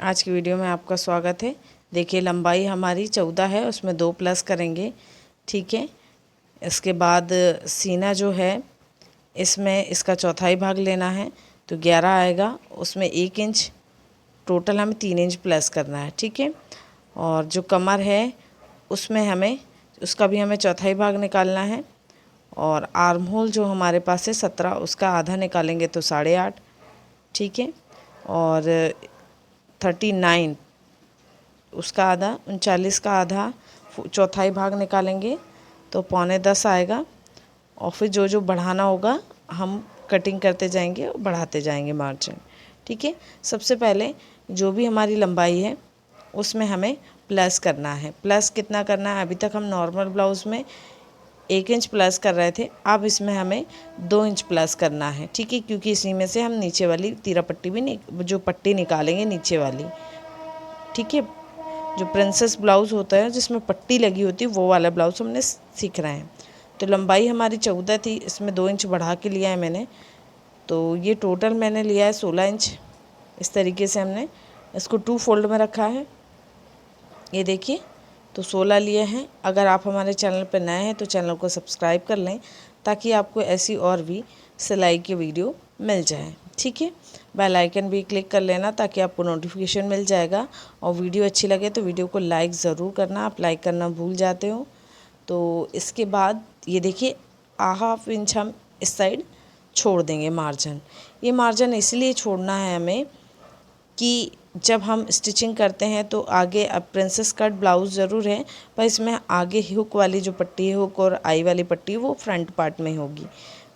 आज की वीडियो में आपका स्वागत है। देखिए लंबाई हमारी 14 है, उसमें 2 प्लस करेंगे। ठीक है, इसके बाद सीना जो है इसमें इसका चौथाई भाग लेना है तो 11 आएगा, उसमें 1 इंच, टोटल हमें 3 इंच प्लस करना है। ठीक है, और जो कमर है उसमें हमें उसका भी हमें चौथाई भाग निकालना है। और आर्म होल जो हमारे पास है 17, उसका आधा निकालेंगे तो 8.5। ठीक है, और 39 उसका आधा, 39 का आधा चौथाई भाग निकालेंगे तो 9.25 आएगा। और फिर जो जो बढ़ाना होगा हम कटिंग करते जाएंगे और बढ़ाते जाएंगे मार्जिन। ठीक है, सबसे पहले जो भी हमारी लंबाई है उसमें हमें प्लस करना है। प्लस कितना करना है? अभी तक हम नॉर्मल ब्लाउज़ में 1 इंच प्लस कर रहे थे, अब इसमें हमें 2 इंच प्लस करना है। ठीक है, क्योंकि इसी में से हम नीचे वाली तीरा पट्टी भी जो पट्टी निकालेंगे नीचे वाली। ठीक है, जो प्रिंसेस ब्लाउज़ होता है जिसमें पट्टी लगी होती है वो वाला ब्लाउज़ हमने सीख रहे हैं। तो लंबाई हमारी 14 थी, इसमें 2 इंच बढ़ा के लिया है मैंने। तो ये टोटल मैंने लिया है 16 इंच। इस तरीके से हमने इसको 2 फोल्ड में रखा है। ये देखिए, तो 16 लिए हैं। अगर आप हमारे चैनल पर नए हैं तो चैनल को सब्सक्राइब कर लें ताकि आपको ऐसी और भी सिलाई की वीडियो मिल जाए। ठीक है, बेल आइकन भी क्लिक कर लेना ताकि आपको नोटिफिकेशन मिल जाएगा। और वीडियो अच्छी लगे तो वीडियो को लाइक ज़रूर करना, आप लाइक करना भूल जाते हो। तो इसके बाद ये देखिए, 1/2 इंच हम इस साइड छोड़ देंगे मार्जिन। ये मार्जिन इसलिए छोड़ना है हमें कि जब हम स्टिचिंग करते हैं तो आगे, अब प्रिंसेस कट ब्लाउज़ ज़रूर है पर इसमें आगे हुक वाली जो पट्टी है, हुक और आई वाली पट्टी, वो फ्रंट पार्ट में होगी।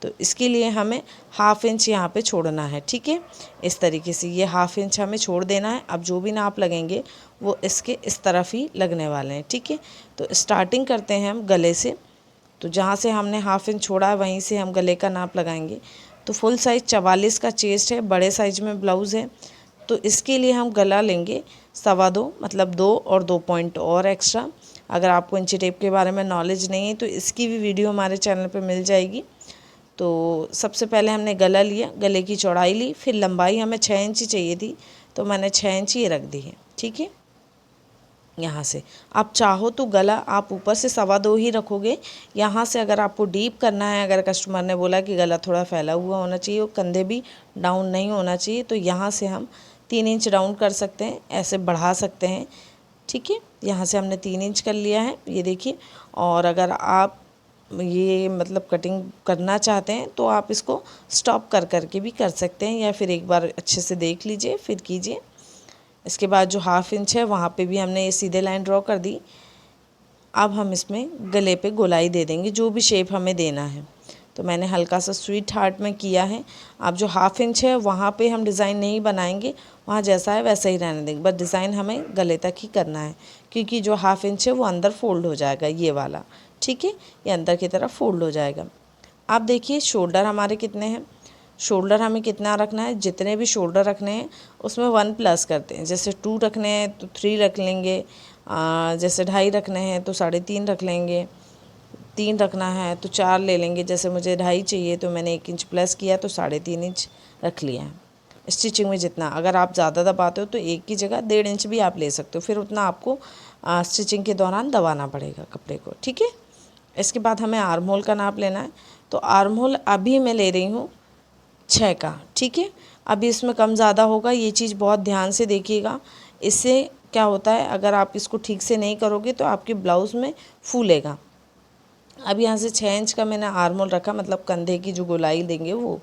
तो इसके लिए हमें 1/2 इंच यहाँ पे छोड़ना है। ठीक है, इस तरीके से ये 1/2 इंच हमें छोड़ देना है। अब जो भी नाप लगेंगे वो इसके इस तरफ ही लगने वाले हैं। ठीक है, तो स्टार्टिंग करते हैं हम गले से। तो जहाँ से हमने 1/2 इंच छोड़ा है वहीं से हम गले का नाप लगाएंगे। तो फुल साइज़ 44 का चेस्ट है, बड़े साइज में ब्लाउज़ है। तो इसके लिए हम गला लेंगे 2.25, मतलब 2 और 2 पॉइंट और एक्स्ट्रा। अगर आपको इंची टेप के बारे में नॉलेज नहीं है तो इसकी भी वीडियो हमारे चैनल पे मिल जाएगी। तो सबसे पहले हमने गला लिया, गले की चौड़ाई ली, फिर लंबाई हमें 6 इंच चाहिए थी तो मैंने 6 इंच ही रख दी है। ठीक है, यहाँ से आप चाहो तो गला आप ऊपर से 2.25 ही रखोगे। यहाँ से अगर आपको डीप करना है, अगर कस्टमर ने बोला कि गला थोड़ा फैला हुआ होना चाहिए और कंधे भी डाउन नहीं होना चाहिए, तो यहाँ से हम 3 इंच डाउन कर सकते हैं, ऐसे बढ़ा सकते हैं। ठीक है, यहाँ से हमने 3 इंच कर लिया है, ये देखिए। और अगर आप ये मतलब कटिंग करना चाहते हैं तो आप इसको स्टॉप कर करके भी कर सकते हैं, या फिर एक बार अच्छे से देख लीजिए फिर कीजिए। इसके बाद जो 1/2 इंच है वहाँ पे भी हमने ये सीधे लाइन ड्रॉ कर दी। अब हम इसमें गले पे गोलाई दे देंगे, जो भी शेप हमें देना है। तो मैंने हल्का सा स्वीट हार्ट में किया है। अब जो 1/2 इंच है वहाँ पे हम डिज़ाइन नहीं बनाएंगे, वहाँ जैसा है वैसा ही रहने देंगे, बस डिज़ाइन हमें गले तक ही करना है, क्योंकि जो 1/2 इंच है वो अंदर फोल्ड हो जाएगा, ये वाला। ठीक है, ये अंदर की तरफ फोल्ड हो जाएगा। आप देखिए शोल्डर हमारे कितने हैं, शोल्डर हमें कितना रखना है, जितने भी शोल्डर रखने हैं उसमें 1 प्लस करते हैं। जैसे 2 रखने हैं तो 3 रख लेंगे, जैसे 2.5 रखने हैं तो 3.5 रख लेंगे, 3 रखना है तो 4 ले लेंगे। जैसे मुझे 2.5 चाहिए तो मैंने 1 इंच प्लस किया तो 3.5 इंच रख लिया है। स्टिचिंग में जितना, अगर आप ज़्यादा दबाते हो तो 1 की जगह 1.5 इंच भी आप ले सकते हो, फिर उतना आपको स्टिचिंग के दौरान दबाना पड़ेगा कपड़े को। ठीक है, इसके बाद हमें आर्म होल का नाप लेना है। तो आर्म होल अभी मैं ले रही हूँ 6 का। ठीक है, अभी इसमें कम ज़्यादा होगा, ये चीज़ बहुत ध्यान से देखिएगा। इससे क्या होता है, अगर आप इसको ठीक से नहीं करोगे तो आपके ब्लाउज़ में फूलेगा। अब यहाँ से 6 इंच का मैंने आर्म होल रखा, मतलब कंधे की जो गोलाई देंगे वो।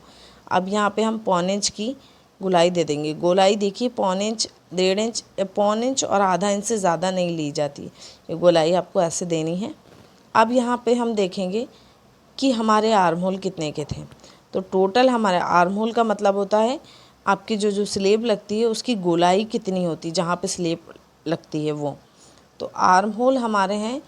अब यहाँ पे हम 1/4 इंच की गोलाई दे देंगे। गोलाई देखिए 1/4 इंच, 1.5 इंच, 1/4 इंच और आधा इंच से ज़्यादा नहीं ली जाती, ये गोलाई आपको ऐसे देनी है। अब यहाँ पे हम देखेंगे कि हमारे आर्म होल कितने के थे। तो टोटल हमारे आर्म होल का मतलब होता है आपकी जो स्लीव लगती है उसकी गोलाई कितनी होती है, जहाँ पे स्लीव लगती है वो। तो आर्म होल हमारे हैं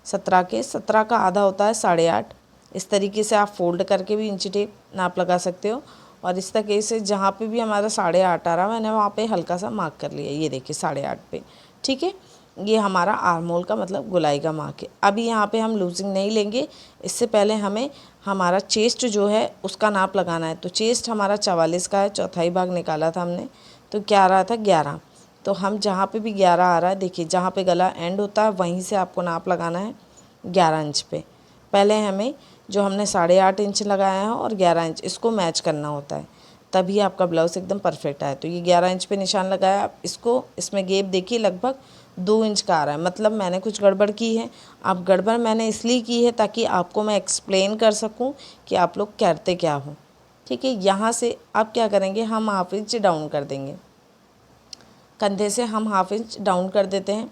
17 के, 17 का आधा होता है 8.5। इस तरीके से आप फोल्ड करके भी इंची टेप नाप लगा सकते हो। और इस तरीके से जहाँ पे भी हमारा 8.5 आ रहा, मैंने वहाँ पे हल्का सा मार्क कर लिया, ये देखिए 8.5 पे। ठीक है, ये हमारा आर्म होल का मतलब गोलाई का मार्क है। अभी यहाँ पे हम लूजिंग नहीं लेंगे, इससे पहले हमें हमारा चेस्ट जो है उसका नाप लगाना है। तो चेस्ट हमारा 44 का है, चौथाई भाग निकाला था हमने, तो क्या आ रहा था 11। तो हम जहाँ पे भी 11 आ रहा है, देखिए जहाँ पे गला एंड होता है वहीं से आपको नाप लगाना है 11 इंच पे। पहले हमें जो हमने 8.5 इंच लगाया है और 11 इंच इसको मैच करना होता है, तभी आपका ब्लाउज़ एकदम परफेक्ट आए। तो ये 11 इंच पे निशान लगाया। आप इसको, इसमें गैप देखिए लगभग 2 इंच का आ रहा है, मतलब मैंने कुछ गड़बड़ की है। अब गड़बड़ मैंने इसलिए की है ताकि आपको मैं एक्सप्लेन कर सकूं कि आप लोग करते क्या हो। ठीक है, यहाँ से आप क्या करेंगे, हम हाफ इंच डाउन कर देंगे, कंधे से हम हाफ इंच डाउन कर देते हैं।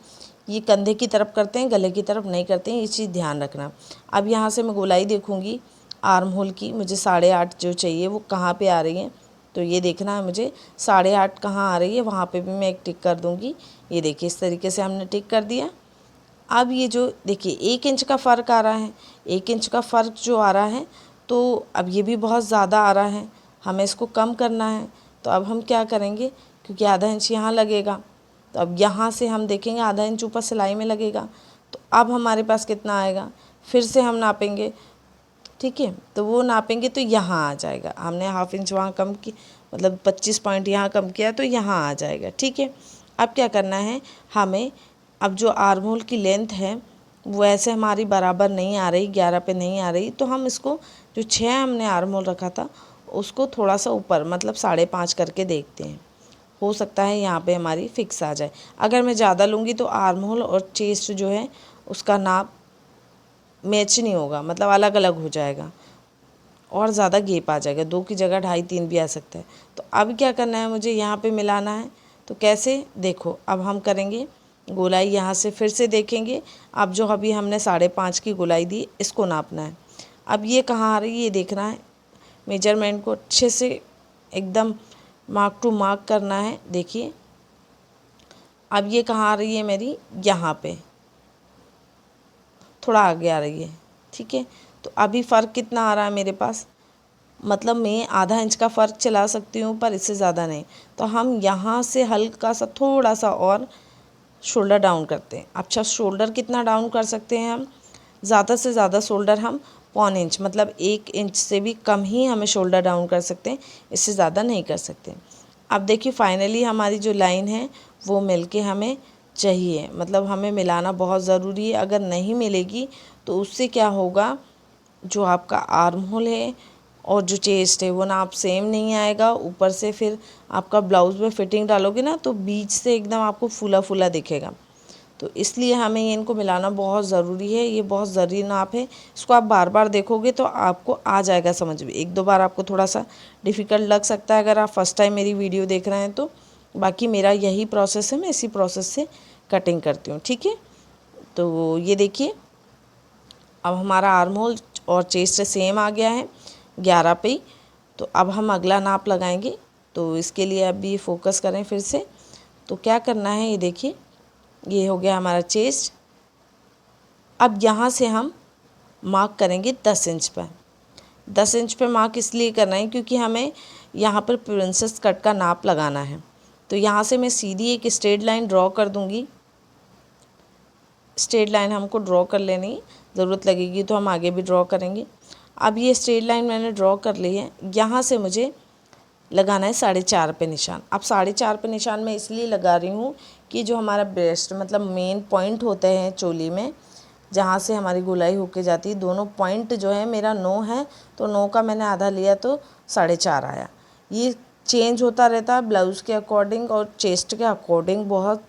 ये कंधे की तरफ करते हैं, गले की तरफ नहीं करते हैं, ये चीज़ ध्यान रखना। अब यहाँ से मैं गोलाई देखूँगी आर्म होल की, मुझे 8.5 जो चाहिए वो कहाँ पे आ रही है, तो ये देखना है मुझे 8.5 कहाँ आ रही है, वहाँ पे भी मैं एक टिक कर दूँगी। ये देखिए इस तरीके से हमने टिक कर दिया। अब ये जो देखिए 1 इंच का फ़र्क आ रहा है, 1 इंच का फ़र्क जो आ रहा है, तो अब ये भी बहुत ज़्यादा आ रहा है, हमें इसको कम करना है। तो अब हम क्या करेंगे, क्योंकि आधा इंच यहाँ लगेगा, तो अब यहाँ से हम देखेंगे आधा इंच ऊपर सिलाई में लगेगा, तो अब हमारे पास कितना आएगा, फिर से हम नापेंगे। ठीक है, तो वो नापेंगे तो यहाँ आ जाएगा, हमने हाफ इंच वहाँ कम की, मतलब 25 पॉइंट यहाँ कम किया तो यहाँ आ जाएगा। ठीक है, अब क्या करना है हमें, अब जो आर्म होल की लेंथ है वो ऐसे हमारी बराबर नहीं आ रही, 11 पे नहीं आ रही, तो हम इसको जो 6 हमने आर्म होल रखा था उसको थोड़ा सा ऊपर, मतलब 5.5 करके देखते हैं, हो सकता है यहाँ पे हमारी फिक्स आ जाए। अगर मैं ज़्यादा लूँगी तो आर्म होल और चेस्ट जो है उसका नाप मैच नहीं होगा, मतलब अलग अलग हो जाएगा और ज़्यादा गैप आ जाएगा, 2 की जगह 2.5-3 भी आ सकता है। तो अब क्या करना है, मुझे यहाँ पे मिलाना है। तो कैसे, देखो अब हम करेंगे गोलाई, यहाँ से फिर से देखेंगे। अब जो अभी हमने 5.5 की गोलाई दी, इसको नापना है। अब ये कहाँ आ रही है ये देखना है, मेजरमेंट को अच्छे से एकदम मार्क टू मार्क करना है। देखिए अब ये कहाँ आ रही है मेरी, यहाँ पे थोड़ा आगे आ रही है। ठीक है, तो अभी फ़र्क कितना आ रहा है मेरे पास, मतलब मैं आधा इंच का फ़र्क चला सकती हूँ पर इससे ज़्यादा नहीं। तो हम यहाँ से हल्का सा थोड़ा सा और शोल्डर डाउन करते हैं। अच्छा, शोल्डर कितना डाउन कर सकते हैं हम, ज़्यादा से ज़्यादा शोल्डर हम 1 इंच, मतलब 1 इंच से भी कम ही हमें शोल्डर डाउन कर सकते हैं, इससे ज़्यादा नहीं कर सकते। अब देखिए फाइनली हमारी जो लाइन है वो मिलके हमें चाहिए, मतलब हमें मिलाना बहुत ज़रूरी है। अगर नहीं मिलेगी तो उससे क्या होगा, जो आपका आर्म होल है और जो चेस्ट है वो नाप सेम नहीं आएगा। ऊपर से फिर आपका ब्लाउज़ में फिटिंग डालोगे ना तो बीच से एकदम आपको फूला फूला दिखेगा। तो इसलिए हमें ये इनको मिलाना बहुत ज़रूरी है, ये बहुत ज़रूरी नाप है। इसको आप बार बार देखोगे तो आपको आ जाएगा समझ में। 1-2 बार आपको थोड़ा सा डिफ़िकल्ट लग सकता है अगर आप फर्स्ट टाइम मेरी वीडियो देख रहे हैं तो, बाकी मेरा यही प्रोसेस है, मैं इसी प्रोसेस से कटिंग करती हूँ। ठीक है, तो ये देखिए अब हमारा आर्म होल और चेस्ट सेम आ गया है 11 पे ही। तो अब हम अगला नाप लगाएंगे, तो इसके लिए अब ये फोकस करें फिर से। तो क्या करना है, ये देखिए ये हो गया हमारा चेस्ट। अब यहाँ से हम मार्क करेंगे 10 इंच पर। 10 इंच पे मार्क इसलिए करना है क्योंकि हमें यहाँ पर प्रिंसेस कट का नाप लगाना है। तो यहाँ से मैं सीधी एक स्ट्रेट लाइन ड्रॉ कर दूँगी। स्ट्रेट लाइन हमको ड्रॉ कर लेनी, ज़रूरत लगेगी तो हम आगे भी ड्रॉ करेंगे। अब ये स्ट्रेट लाइन मैंने ड्रॉ कर ली है, यहाँ से मुझे लगाना है 4.5 पे निशान। अब 4.5 पे निशान मैं इसलिए लगा रही हूँ कि जो हमारा ब्रेस्ट, मतलब मेन पॉइंट होते हैं चोली में, जहाँ से हमारी गोलाई होके जाती है, दोनों पॉइंट जो है मेरा 9 है, तो 9 का मैंने आधा लिया तो 4.5 आया। ये चेंज होता रहता है ब्लाउज़ के अकॉर्डिंग और चेस्ट के अकॉर्डिंग, बहुत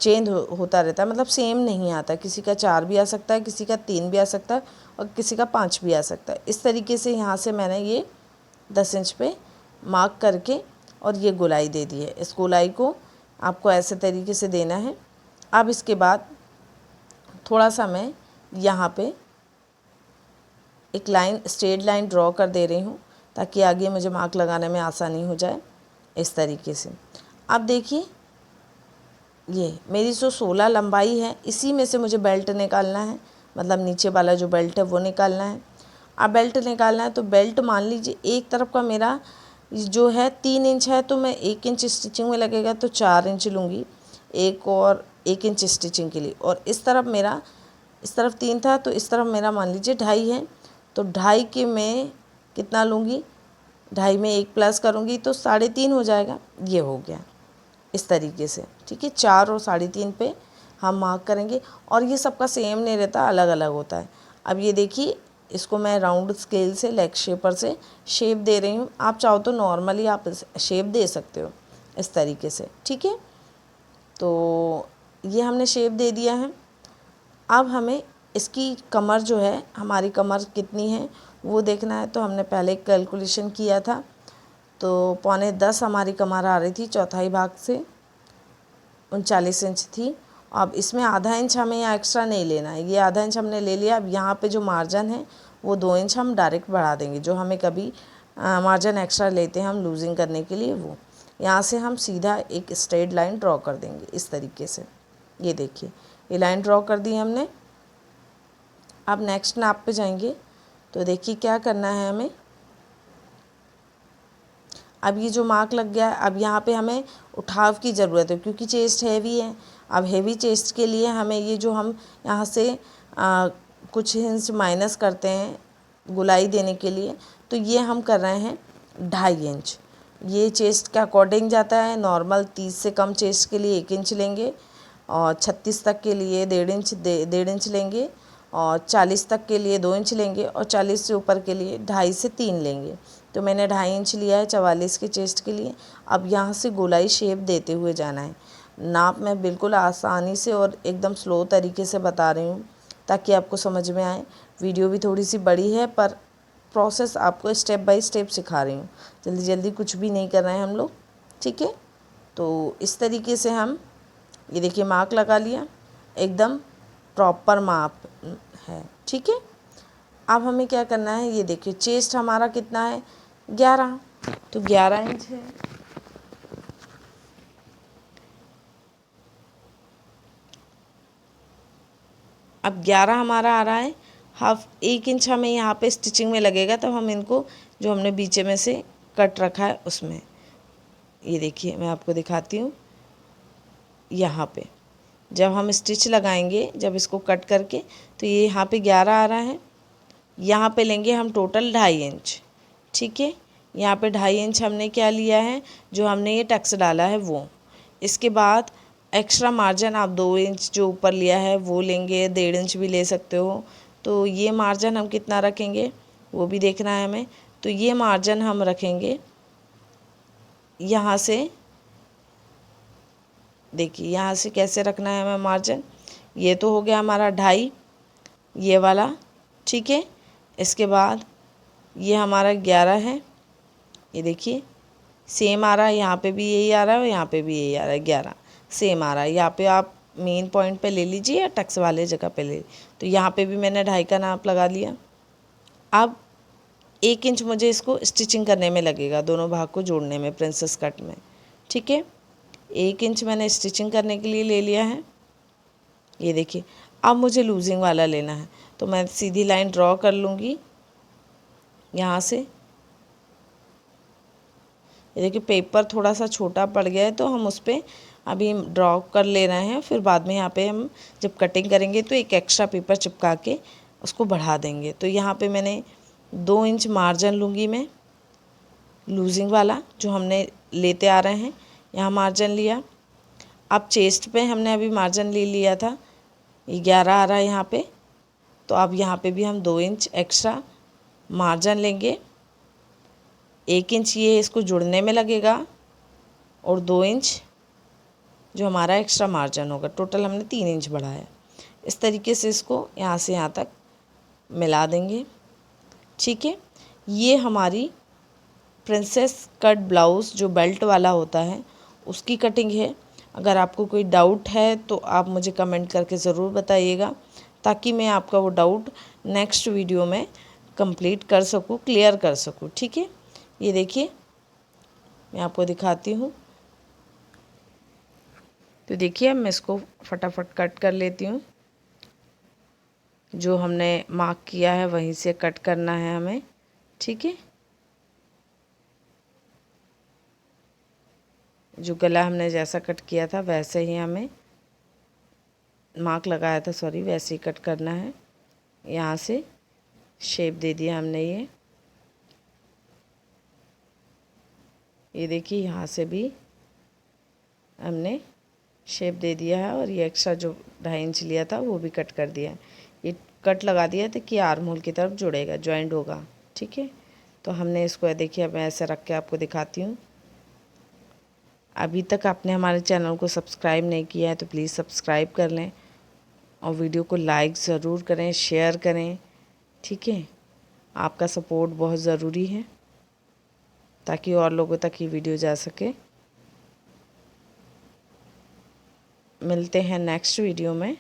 चेंज होता रहता है, मतलब सेम नहीं आता। किसी का 4 भी आ सकता है, किसी का 3 भी आ सकता है और किसी का 5 भी आ सकता है। इस तरीके से यहाँ से मैंने ये 10 इंच पे मार्क करके और ये गोलाई दे दी है। इस गोलाई को आपको ऐसे तरीके से देना है। अब इसके बाद थोड़ा सा मैं यहाँ पे एक लाइन, स्ट्रेट लाइन ड्रॉ कर दे रही हूँ ताकि आगे मुझे मार्क लगाने में आसानी हो जाए, इस तरीके से। अब देखिए ये मेरी जो 16 लंबाई है, इसी में से मुझे बेल्ट निकालना है, मतलब नीचे वाला जो बेल्ट है वो निकालना है। अब बेल्ट निकालना है तो बेल्ट मान लीजिए एक तरफ का मेरा जो है 3 इंच है, तो मैं 1 इंच स्टिचिंग में लगेगा तो 4 इंच लूँगी, एक और 1 इंच स्टिचिंग के लिए। और इस तरफ मेरा, इस तरफ 3 था तो इस तरफ मेरा मान लीजिए 2.5 है, तो 2.5 के मैं कितना लूँगी, 2.5 में 1 प्लस करूँगी तो 3.5 हो जाएगा। ये हो गया। इस तरीके से, ठीक है। 4 और 3.5 पे हम मार्क करेंगे और ये सबका सेम नहीं रहता, अलग अलग होता है। अब ये देखिए, इसको मैं राउंड स्केल से लेग शेपर से शेप दे रही हूँ। आप चाहो तो नॉर्मली आप शेप दे सकते हो इस तरीके से, ठीक है। तो ये हमने शेप दे दिया है। अब हमें इसकी कमर जो है, हमारी कमर कितनी है वो देखना है। तो हमने पहले कैलकुलेशन किया था, तो 9.25 हमारी कमर आ रही थी, चौथाई भाग से 39 इंच थी। अब इसमें आधा इंच हमें यहाँ एक्स्ट्रा नहीं लेना है, ये आधा इंच हमने ले लिया। अब यहाँ पे जो मार्जिन है वो 2 इंच हम डायरेक्ट बढ़ा देंगे। जो हमें कभी मार्जिन एक्स्ट्रा लेते हैं हम लूजिंग करने के लिए, वो यहाँ से हम सीधा एक स्ट्रेट लाइन ड्रॉ कर देंगे इस तरीके से। ये देखिए, ये लाइन ड्रॉ कर दी हमने। अब नेक्स्ट नाप पे जाएंगे, तो देखिए क्या करना है हमें। अब ये जो मार्क लग गया, अब यहाँ पे हमें उठाव की ज़रूरत है क्योंकि चेस्ट हैवी है। अब हैवी चेस्ट के लिए हमें ये जो हम यहाँ से कुछ इंच माइनस करते हैं गुलाई देने के लिए, तो ये हम कर रहे हैं 2.5 इंच। ये चेस्ट के अकॉर्डिंग जाता है। नॉर्मल 30 से कम चेस्ट के लिए 1 इंच लेंगे, और 36 तक के लिए 1.5 इंच लेंगे, और 40 तक के लिए 2 इंच लेंगे, और 40 से ऊपर के लिए 2.5 से 3 लेंगे। तो मैंने 2.5 इंच लिया है 44 के चेस्ट के लिए। अब यहाँ से गोलाई शेप देते हुए जाना है। नाप मैं बिल्कुल आसानी से और एकदम स्लो तरीके से बता रही हूँ ताकि आपको समझ में आए। वीडियो भी थोड़ी सी बड़ी है पर प्रोसेस आपको स्टेप बाय स्टेप सिखा रही हूँ, जल्दी जल्दी कुछ भी नहीं कर रहे हैं हम लोग, ठीक है। तो इस तरीके से हम, ये देखिए मार्क लगा लिया, एकदम प्रॉपर माप है, ठीक है। अब हमें क्या करना है, ये देखिए चेस्ट हमारा कितना है 11, तो 11 इंच है। अब 11 हमारा आ रहा है। 1 इंच हमें यहाँ पे स्टिचिंग में लगेगा, तब हम इनको जो हमने बीचे में से कट रखा है उसमें, ये देखिए मैं आपको दिखाती हूँ। यहाँ पे जब हम स्टिच लगाएंगे, जब इसको कट करके, तो ये यहाँ पे 11 आ रहा है। यहाँ पे लेंगे हम टोटल 2.5 इंच, ठीक है। यहाँ पे 2.5 इंच हमने क्या लिया है, जो हमने ये टक्स डाला है वो। इसके बाद एक्स्ट्रा मार्जिन आप 2 इंच जो ऊपर लिया है वो लेंगे, 1.5 इंच भी ले सकते हो। तो ये मार्जिन हम कितना रखेंगे वो भी देखना है हमें। तो ये मार्जिन हम रखेंगे यहाँ से, देखिए यहाँ से कैसे रखना है हमें मार्जिन। ये तो हो गया हमारा 2.5, ये वाला, ठीक है। इसके बाद ये हमारा 11 है, ये देखिए सेम आ रहा है, यहाँ पे भी यही आ रहा है और यहाँ पे भी यही आ रहा है, 11 सेम आ रहा है। यहाँ पे आप मेन पॉइंट पे ले लीजिए या टक्स वाले जगह पे ले। तो यहाँ पे भी मैंने 2.5 का नाप लगा लिया। अब 1 इंच मुझे इसको स्टिचिंग करने में लगेगा, दोनों भाग को जोड़ने में प्रिंसेस कट में, ठीक है। 1 इंच मैंने स्टिचिंग करने के लिए ले लिया है, ये देखिए। अब मुझे लूजिंग वाला लेना है, तो मैं सीधी लाइन ड्रॉ कर लूँगी यहाँ से। ये देखिए पेपर थोड़ा सा छोटा पड़ गया है, तो हम उस पर अभी ड्रॉ कर ले रहे हैं। फिर बाद में यहाँ पे हम जब कटिंग करेंगे तो एक एक्स्ट्रा पेपर चिपका के उसको बढ़ा देंगे। तो यहाँ पे मैंने 2 इंच मार्जिन लूँगी मैं, लूजिंग वाला जो हमने लेते आ रहे हैं, यहाँ मार्जिन लिया। अब चेस्ट पे हमने अभी मार्जिन ले लिया था, ये 11 आ रहा है यहाँ पे। तो अब यहाँ पे भी हम 2 इंच एक्स्ट्रा मार्जिन लेंगे। 1 इंच ये इसको जुड़ने में लगेगा और 2 इंच जो हमारा एक्स्ट्रा मार्जिन होगा। टोटल हमने 3 इंच बढ़ाया। इस तरीके से इसको यहाँ से यहाँ तक मिला देंगे, ठीक है। ये हमारी प्रिंसेस कट ब्लाउज़ जो बेल्ट वाला होता है उसकी कटिंग है। अगर आपको कोई डाउट है तो आप मुझे कमेंट करके ज़रूर बताइएगा, ताकि मैं आपका वो डाउट नेक्स्ट वीडियो में कंप्लीट कर सकूँ, क्लियर कर सकूँ, ठीक है। ये देखिए मैं आपको दिखाती हूँ। तो देखिए अब मैं इसको फटाफट कट कर लेती हूँ। जो हमने मार्क किया है वहीं से कट करना है हमें, ठीक है। जो गला हमने जैसा कट किया था वैसे ही हमें मार्क लगाया था, सॉरी, वैसे ही कट करना है। यहाँ से शेप दे दिया हमने ये देखिए यहाँ से भी हमने शेप दे दिया है और ये एक्स्ट्रा जो 2.5 इंच लिया था वो भी कट कर दिया है। ये कट लगा दिया था कि आर्म होल की तरफ जुड़ेगा, जॉइंट होगा। ठीक है, तो हमने इसको देखिए, अब मैं ऐसे रख के आपको दिखाती हूँ। अभी तक आपने हमारे चैनल को सब्सक्राइब नहीं किया है तो प्लीज़ सब्सक्राइब कर लें और वीडियो को लाइक ज़रूर करें, शेयर करें। ठीक है, आपका सपोर्ट बहुत ज़रूरी है ताकि और लोगों तक ये वीडियो जा सके। मिलते हैं नेक्स्ट वीडियो में।